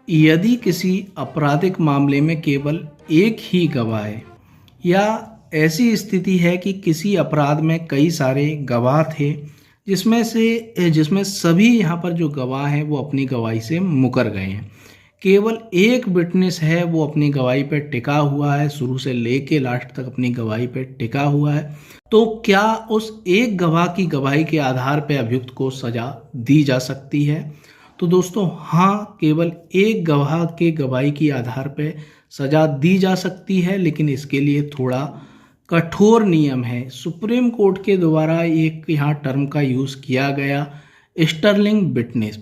यदि किसी आपराधिक मामले में केवल एक ही गवाह है या ऐसी स्थिति है कि किसी अपराध में कई सारे गवाह थे जिसमें सभी यहाँ पर जो गवाह हैं वो अपनी गवाही से मुकर गए हैं, केवल एक विटनेस है वो अपनी गवाही पर टिका हुआ है, शुरू से लेके लास्ट तक अपनी गवाही पर टिका हुआ है, तो क्या उस एक गवाह की गवाही के आधार पर अभियुक्त को सजा दी जा सकती है? तो दोस्तों हाँ, केवल एक गवाह के गवाही की आधार पर सजा दी जा सकती है, लेकिन इसके लिए थोड़ा कठोर नियम है। सुप्रीम कोर्ट के द्वारा एक यहाँ टर्म का यूज़ किया गया, स्टर्लिंग विटनेस,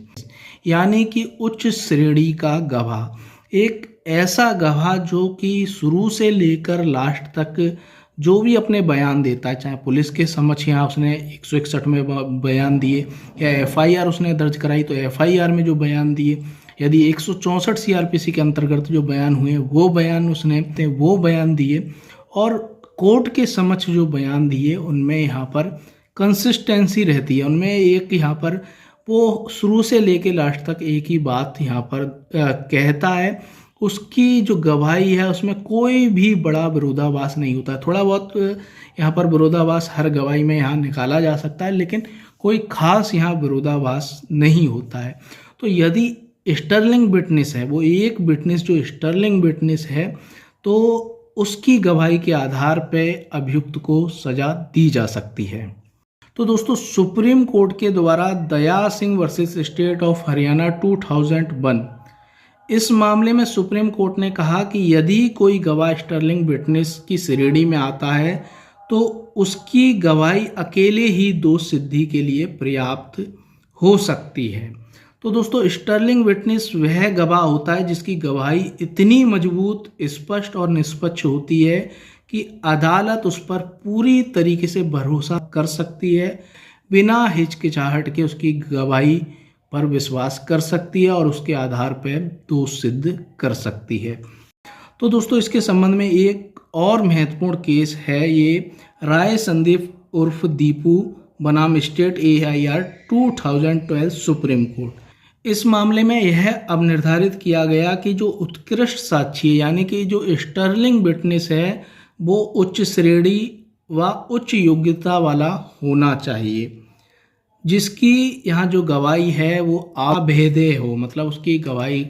यानी कि उच्च श्रेणी का गवाह। एक ऐसा गवाह जो कि शुरू से लेकर लास्ट तक जो भी अपने बयान देता है, चाहे पुलिस के समक्ष यहाँ उसने 161 में बयान दिए या एफआईआर उसने दर्ज कराई तो एफआईआर में जो बयान दिए, यदि 164 सीआरपीसी के अंतर्गत जो बयान हुए वो बयान दिए, और कोर्ट के समक्ष जो बयान दिए उनमें यहाँ पर कंसिस्टेंसी रहती है, उनमें एक यहाँ पर वो शुरू से लेके लास्ट तक एक ही बात यहाँ पर कहता है, उसकी जो गवाही है उसमें कोई भी बड़ा विरोधाभास नहीं होता है। थोड़ा बहुत यहाँ पर विरोधाभास हर गवाही में यहाँ निकाला जा सकता है, लेकिन कोई खास यहाँ विरोधाभास नहीं होता है। तो यदि स्टर्लिंग विटनेस है, वो एक विटनेस जो स्टर्लिंग विटनेस है, तो उसकी गवाही के आधार पर अभियुक्त को सजा दी जा सकती है। तो दोस्तों सुप्रीम कोर्ट के द्वारा Daya Singh versus state of Haryana 2001, इस मामले में सुप्रीम कोर्ट ने कहा कि यदि कोई गवाह स्टर्लिंग विटनेस की श्रेणी में आता है तो उसकी गवाही अकेले ही दोष सिद्धि के लिए पर्याप्त हो सकती है। तो दोस्तों स्टर्लिंग विटनेस वह गवाह होता है जिसकी गवाही इतनी मजबूत, स्पष्ट और निष्पक्ष होती है कि अदालत उस पर पूरी तरीके से भरोसा कर सकती है, बिना हिचकिचाहट के उसकी गवाही पर विश्वास कर सकती है और उसके आधार पर दोष सिद्ध कर सकती है। तो दोस्तों इसके संबंध में एक और महत्वपूर्ण केस है, ये राय संदीप उर्फ दीपू बनाम स्टेट AIR 2012 सुप्रीम कोर्ट। इस मामले में यह अब निर्धारित किया गया कि जो उत्कृष्ट साक्षी है, यानी कि जो स्टर्लिंग विटनेस है, वो उच्च श्रेणी व उच्च योग्यता वाला होना चाहिए, जिसकी यहाँ जो गवाही है वो अभेद्य हो, मतलब उसकी गवाही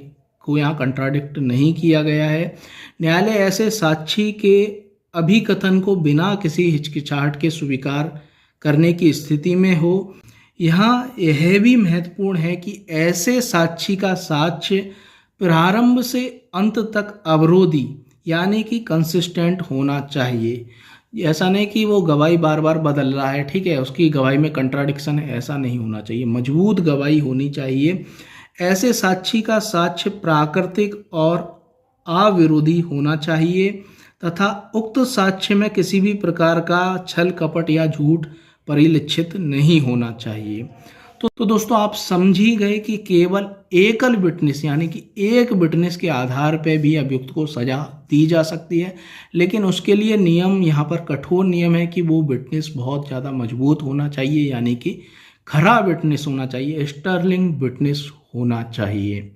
को यहाँ कंट्राडिक्ट नहीं किया गया है। न्यायालय ऐसे साक्षी के अभिकथन को बिना किसी हिचकिचाहट के स्वीकार करने की स्थिति में हो। यहाँ यह भी महत्वपूर्ण है कि ऐसे साक्षी का साक्ष्य प्रारंभ से अंत तक अवरोधी, यानी कि कंसिस्टेंट होना चाहिए। ऐसा नहीं कि वो गवाही बार बार बदल रहा है, ठीक है, उसकी गवाही में कंट्राडिक्शन है, ऐसा नहीं होना चाहिए। मजबूत गवाही होनी चाहिए। ऐसे साक्षी का साक्ष्य प्राकृतिक और अविरोधी होना चाहिए तथा उक्त साक्ष्य में किसी भी प्रकार का छल कपट या झूठ परिलक्षित नहीं होना चाहिए। तो दोस्तों आप समझ ही गए कि केवल एकल विटनेस, यानी कि एक विटनेस के आधार पर भी अभियुक्त को सजा दी जा सकती है, लेकिन उसके लिए नियम यहाँ पर कठोर नियम है कि वो विटनेस बहुत ज़्यादा मजबूत होना चाहिए, यानी कि खरा विटनेस होना चाहिए, स्टर्लिंग विटनेस होना चाहिए।